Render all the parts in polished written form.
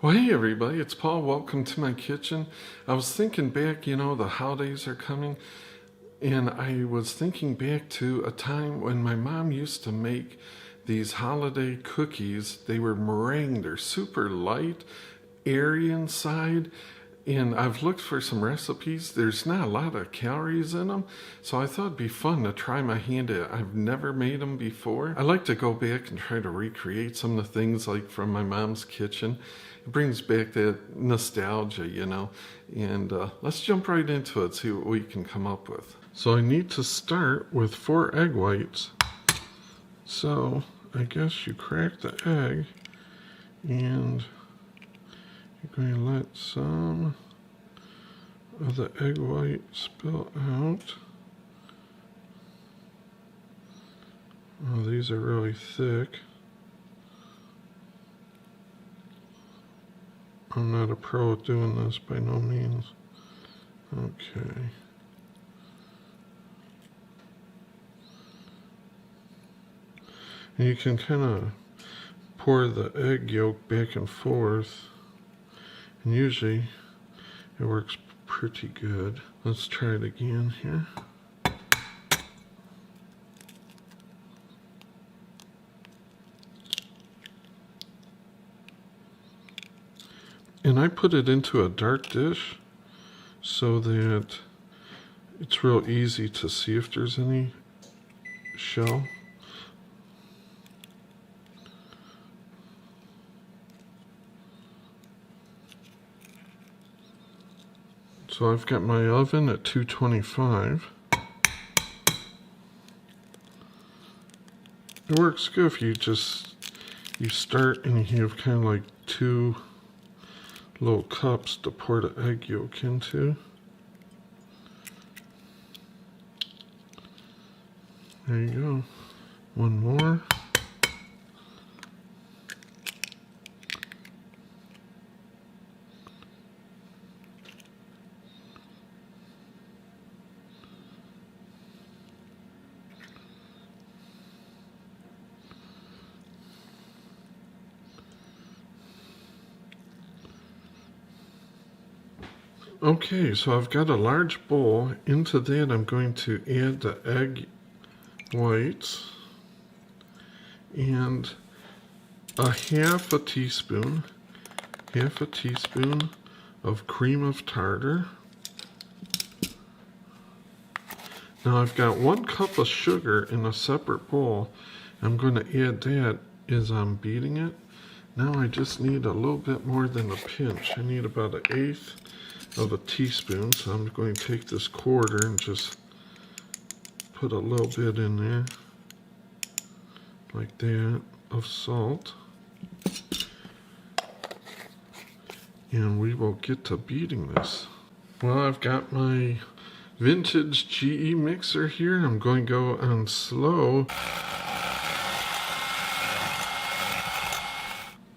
Well, hey everybody, it's Paul. Welcome to my kitchen. I was thinking back, the holidays are coming, and I was thinking back to a time when my mom used to make these holiday cookies. They were meringue, they're super light, airy inside, and I've looked for some recipes. There's not a lot of calories in them, so I thought it'd be fun to try my hand at it. I've never made them before. I like to go back and try to recreate some of the things like from my mom's kitchen. It brings back that nostalgia, and let's jump right into it, see what we can come up with. So I need to start with 4 egg whites. So I guess you crack the egg and you're going to let some of the egg white spill out. Oh, these are really thick. I'm not a pro at doing this by no means. Okay. And you can kind of pour the egg yolk back and forth, and usually it works pretty good. Let's try it again here. And I put it into a dark dish so that it's real easy to see if there's any shell. So I've got my oven at 225. It works good if you start and you have kind of like 2 little cups to pour the egg yolk into. There you go. One more. Okay, so I've got a large bowl. Into that I'm going to add the egg whites and a half a teaspoon of cream of tartar. Now I've got 1 cup of sugar in a separate bowl. I'm going to add that as I'm beating it. Now I just need a little bit more than a pinch. I need about 1/8 of a teaspoon, so I'm going to take this quarter and just put a little bit in there like that of salt, and we will get to beating this. Well, I've got my vintage GE mixer here. I'm going to go on slow.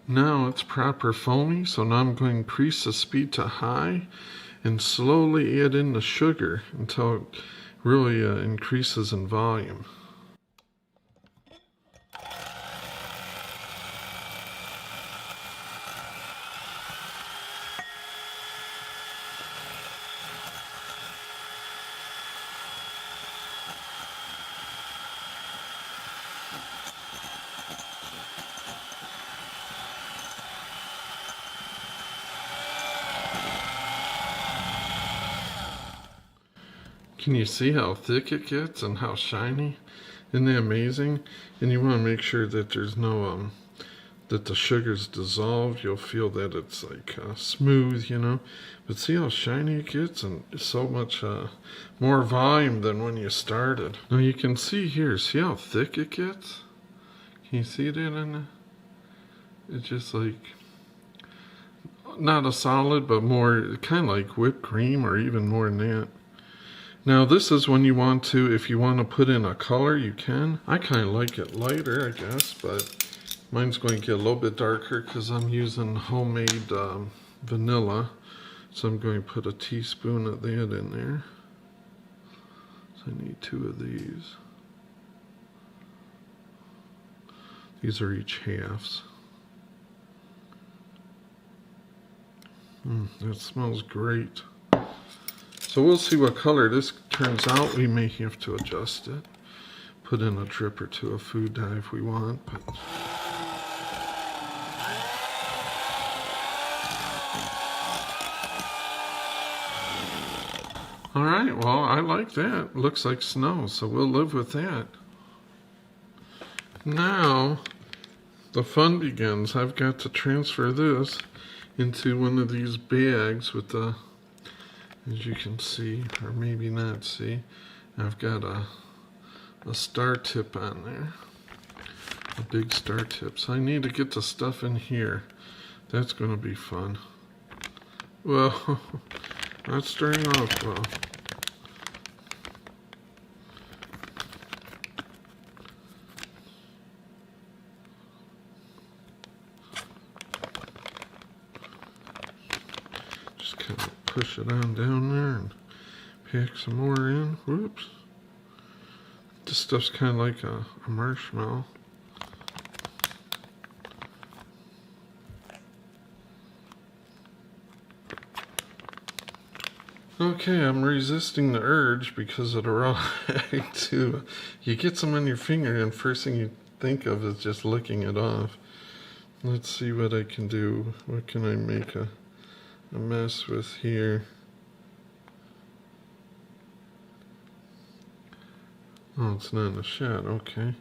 Now it's proper foamy, so now I'm going to increase the speed to high and slowly add in the sugar until it really increases in volume. Can you see how thick it gets and how shiny? Isn't that amazing? And you want to make sure that there's no, that the sugar's dissolved. You'll feel that it's like smooth, But see how shiny it gets, and so much more volume than when you started. Now you can see here, see how thick it gets? Can you see that in there? It's just like, not a solid, but more kind of like whipped cream or even more than that. Now this is when you want to, if you want to put in a color, you can. I kind of like it lighter, I guess, but mine's going to get a little bit darker because I'm using homemade vanilla. So I'm going to put a teaspoon of that in there. So I need 2 of these. These are each halves. That smells great. So we'll see what color this turns out. We may have to adjust it. Put in a drip or two of food dye if we want. But all right, well, I like that. Looks like snow, so we'll live with that. Now, the fun begins. I've got to transfer this into one of these bags with the, as you can see, or maybe not see, I've got a star tip on there. A big star tip. So I need to get the stuff in here. That's going to be fun. Well, not starting off well. Just kind of push it on down there and pack some more in. Whoops. This stuff's kind of like a marshmallow. Okay, I'm resisting the urge because of the raw egg too. You get some on your finger and first thing you think of is just licking it off. Let's see what I can do. What can I make a mess with here? Oh, it's not in the shot. Okay.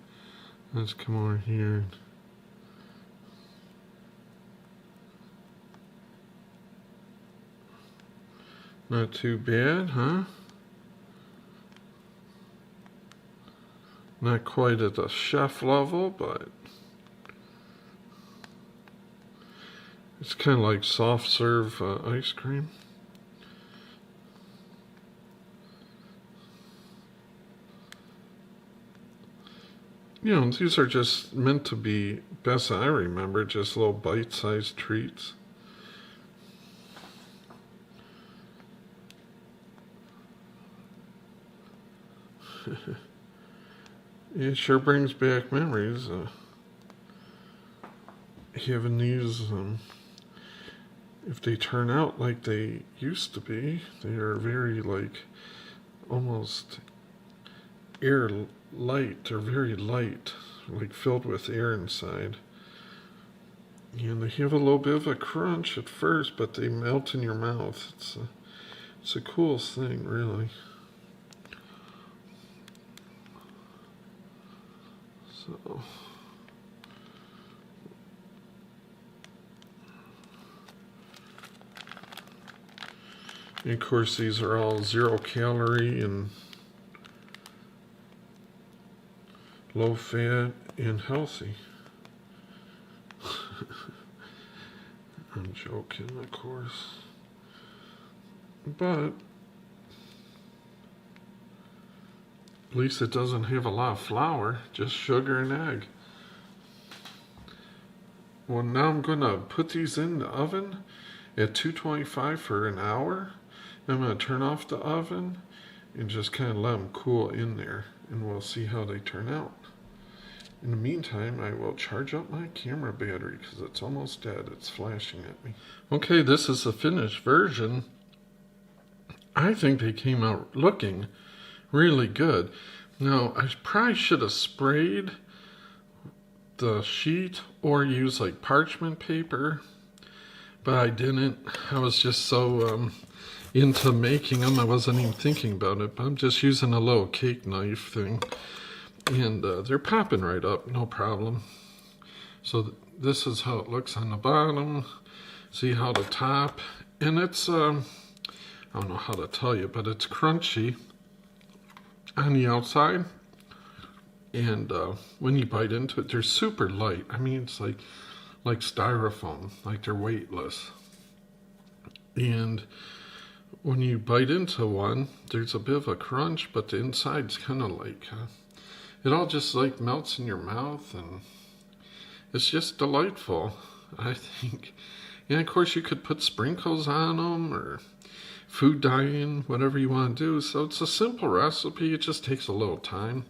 Let's come over here. Not too bad, huh? Not quite at the chef level, but it's kind of like soft serve ice cream. You know, these are just meant to be, best I remember, just little bite-sized treats. It sure brings back memories. Having these, if they turn out like they used to be, they are very like almost air light. They're very light, like filled with air inside. And they have a little bit of a crunch at first, but they melt in your mouth. It's a cool thing, really. So, and of course, these are all 0 calorie and low fat and healthy. I'm joking, of course. But at least it doesn't have a lot of flour, just sugar and egg. Well, now I'm going to put these in the oven at 225 for an hour. I'm going to turn off the oven and just kind of let them cool in there, and we'll see how they turn out. In the meantime, I will charge up my camera battery because it's almost dead. It's flashing at me. Okay, this is the finished version. I think they came out looking really good. Now, I probably should have sprayed the sheet or used like parchment paper, but I didn't. I was just so into making them, I wasn't even thinking about it. But I'm just using a little cake knife thing, and they're popping right up, no problem. So this is how it looks on the bottom. See how the top, and it's I don't know how to tell you, but it's crunchy on the outside, and when you bite into it, they're super light. I mean, it's like styrofoam, like they're weightless. And when you bite into one, there's a bit of a crunch, but the inside's kind of like it all just like melts in your mouth, and it's just delightful, I think. And of course, you could put sprinkles on them or food dyeing, whatever you want to do. So it's a simple recipe. It just takes a little time,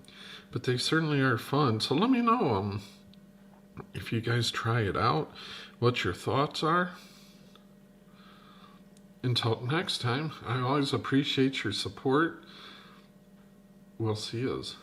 but they certainly are fun. So let me know if you guys try it out, what your thoughts are. Until next time, I always appreciate your support. We'll see yous.